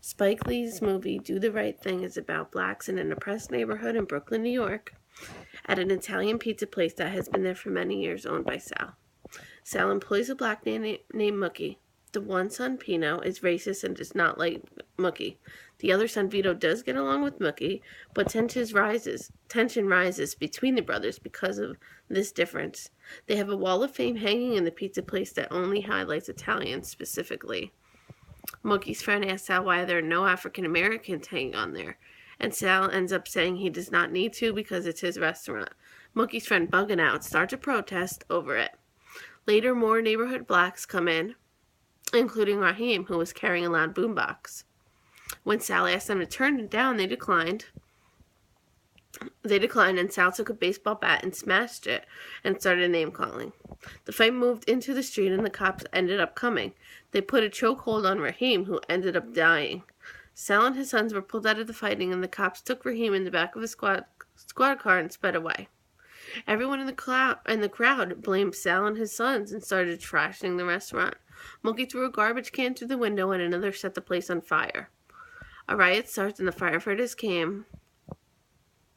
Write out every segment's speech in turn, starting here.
Spike Lee's movie Do the Right Thing is about blacks in an oppressed neighborhood in Brooklyn, New York, at an Italian pizza place that has been there for many years, owned by Sal. Sal employs a black man named Mookie. The one son, Pino, is racist and does not like Mookie. The other son, Vito, does get along with Mookie, but tension rises between the brothers because of this difference. They have a wall of fame hanging in the pizza place that only highlights Italians specifically. Mookie's friend asks Sal why there are no African Americans hanging on there, and Sal ends up saying he does not need to because it's his restaurant. Mookie's friend, bugging out, starts a protest over it. Later, more neighborhood blacks come in, including Raheem, who was carrying a loud boombox. When Sal asked them to turn it down, they declined. And Sal took a baseball bat and smashed it and started name-calling. The fight moved into the street and the cops ended up coming. They put a chokehold on Raheem, who ended up dying. Sal and his sons were pulled out of the fighting, and the cops took Raheem in the back of a squad car and sped away. Everyone in the crowd blamed Sal and his sons and started trashing the restaurant. Mookie threw a garbage can through the window and another set the place on fire. A riot starts and the firefighters came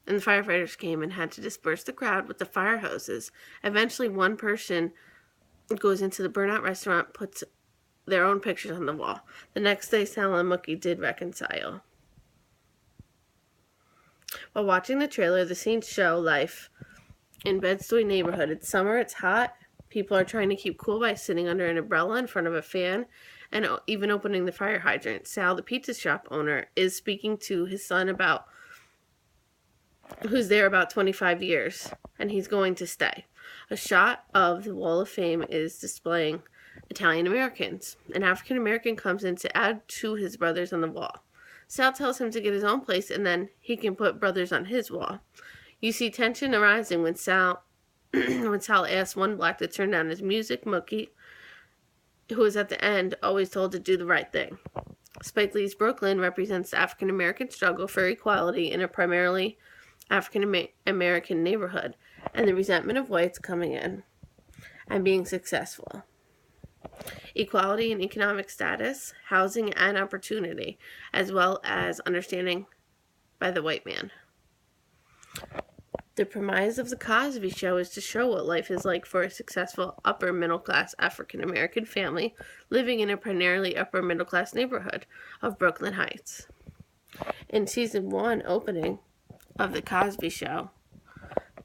and had to disperse the crowd with the fire hoses. Eventually, one person goes into the burnout restaurant, puts their own pictures on the wall. The next day, Sal and Mookie did reconcile. While watching the trailer, the scenes show life in Bed-Stuy neighborhood. It's summer, it's hot. People are trying to keep cool by sitting under an umbrella in front of a fan and even opening the fire hydrant. Sal, the pizza shop owner, is speaking to his son who's there about 25 years, and he's going to stay. A shot of the Wall of Fame is displaying Italian Americans. An African American comes in to add to his brothers on the wall. Sal tells him to get his own place, and then he can put brothers on his wall. You see tension arising when Sal asks one black to turn down his music. Mookie, who is at the end, always told to do the right thing. Spike Lee's Brooklyn represents the African American struggle for equality in a primarily African American neighborhood, and the resentment of whites coming in and being successful. Equality in economic status, housing, and opportunity, as well as understanding by the white man. The premise of the Cosby Show is to show what life is like for a successful upper-middle-class African-American family living in a primarily upper-middle-class neighborhood of Brooklyn Heights. In season 1 opening of the Cosby Show,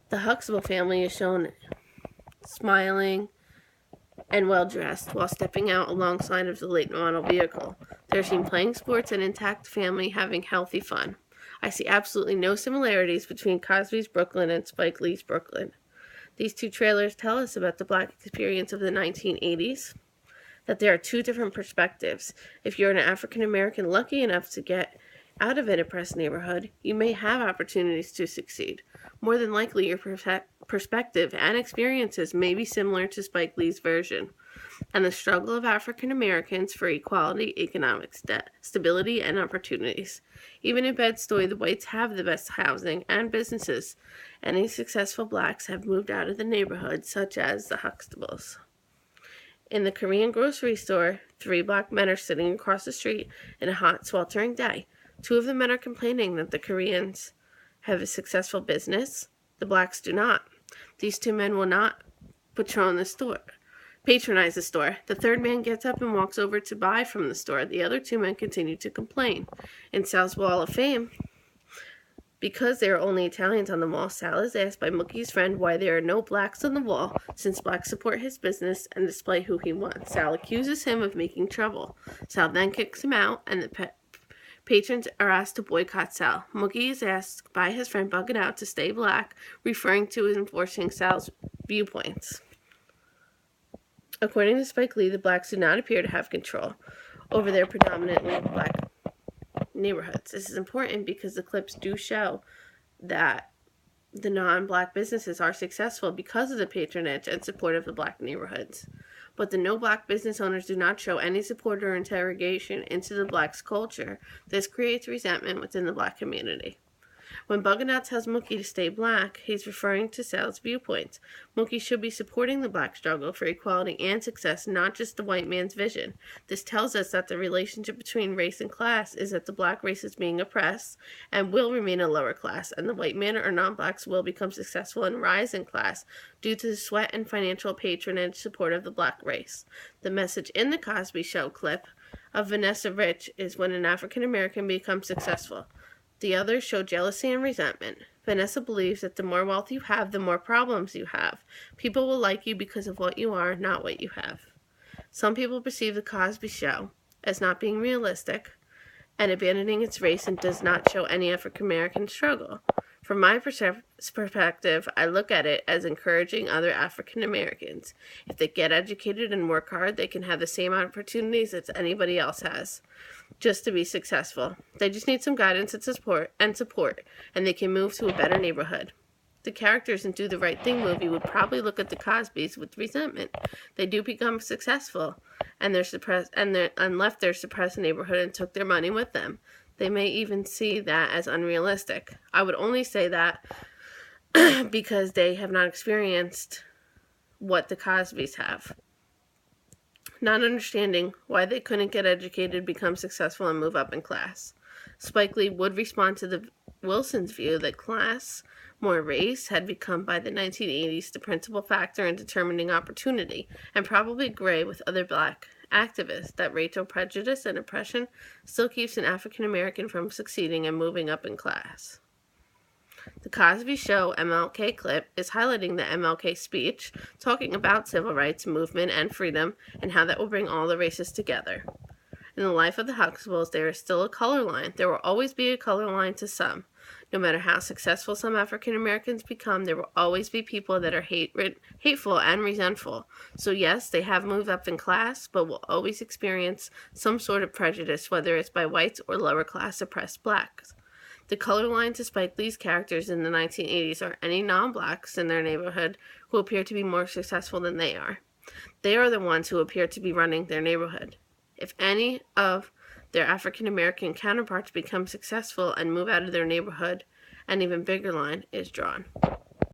the Huxtable family is shown smiling and well-dressed while stepping out alongside of the late model vehicle. They're seen playing sports and intact family having healthy fun. I see absolutely no similarities between Cosby's Brooklyn and Spike Lee's Brooklyn. These two trailers tell us about the black experience of the 1980s, that there are two different perspectives. If you're an African American lucky enough to get out of an oppressed neighborhood, you may have opportunities to succeed. More than likely, your perspective and experiences may be similar to Spike Lee's version, and the struggle of African Americans for equality, economic stability, and opportunities. Even in Bed-Stuy, the whites have the best housing and businesses. Any successful blacks have moved out of the neighborhood, such as the Huxtables. In the Korean grocery store, 3 black men are sitting across the street in a hot, sweltering day. 2 of the men are complaining that the Koreans have a successful business. The blacks do not. These 2 men will not patronize the store. The 3rd man gets up and walks over to buy from the store. The other 2 men continue to complain. In Sal's Wall of Fame, because there are only Italians on the wall, Sal is asked by Mookie's friend why there are no blacks on the wall, since blacks support his business and display who he wants. Sal accuses him of making trouble. Sal then kicks him out, and the patrons are asked to boycott Sal. Mookie is asked by his friend Buggin' Out to stay black, referring to enforcing Sal's viewpoints. According to Spike Lee, the blacks do not appear to have control over their predominantly black neighborhoods. This is important because the clips do show that the non-black businesses are successful because of the patronage and support of the black neighborhoods. But the no-black business owners do not show any support or interrogation into the blacks' culture. This creates resentment within the black community. When Buganout tells Mookie to stay black, he's referring to Sal's viewpoints. Mookie should be supporting the black struggle for equality and success, not just the white man's vision. This tells us that the relationship between race and class is that the black race is being oppressed and will remain a lower class, and the white man or non-blacks will become successful and rise in class due to the sweat and financial patronage support of the black race. The message in the Cosby Show clip of Vanessa Rich is when an African American becomes successful. The others show jealousy and resentment. Vanessa believes that the more wealth you have, the more problems you have. People will like you because of what you are, not what you have. Some people perceive the Cosby Show as not being realistic and abandoning its race and does not show any African American struggle. From my perspective, I look at it as encouraging other African Americans. If they get educated and work hard, they can have the same opportunities as anybody else has, just to be successful. They just need some guidance and support, and they can move to a better neighborhood. The characters in Do the Right Thing movie would probably look at the Cosbys with resentment. They do become successful, and left their suppressed neighborhood and took their money with them. They may even see that as unrealistic. I would only say that because they have not experienced what the Cosbys have. Not understanding why they couldn't get educated, become successful, and move up in class. Spike Lee would respond to the Wilson's view that class, more race, had become by the 1980s the principal factor in determining opportunity, and probably agree with other black activists that racial prejudice and oppression still keeps an African American from succeeding and moving up in class. The Cosby Show MLK clip is highlighting the MLK speech, talking about civil rights movement and freedom, and how that will bring all the races together. In the life of the Huxtables, there is still a color line. There will always be a color line to some. No matter how successful some African Americans become, there will always be people that are hateful and resentful. So yes, they have moved up in class, but will always experience some sort of prejudice, whether it's by whites or lower class oppressed blacks. The color line to Spike Lee's characters in the 1980s are any non-blacks in their neighborhood who appear to be more successful than they are. They are the ones who appear to be running their neighborhood. If any of their African American counterparts become successful and move out of their neighborhood, an even bigger line is drawn.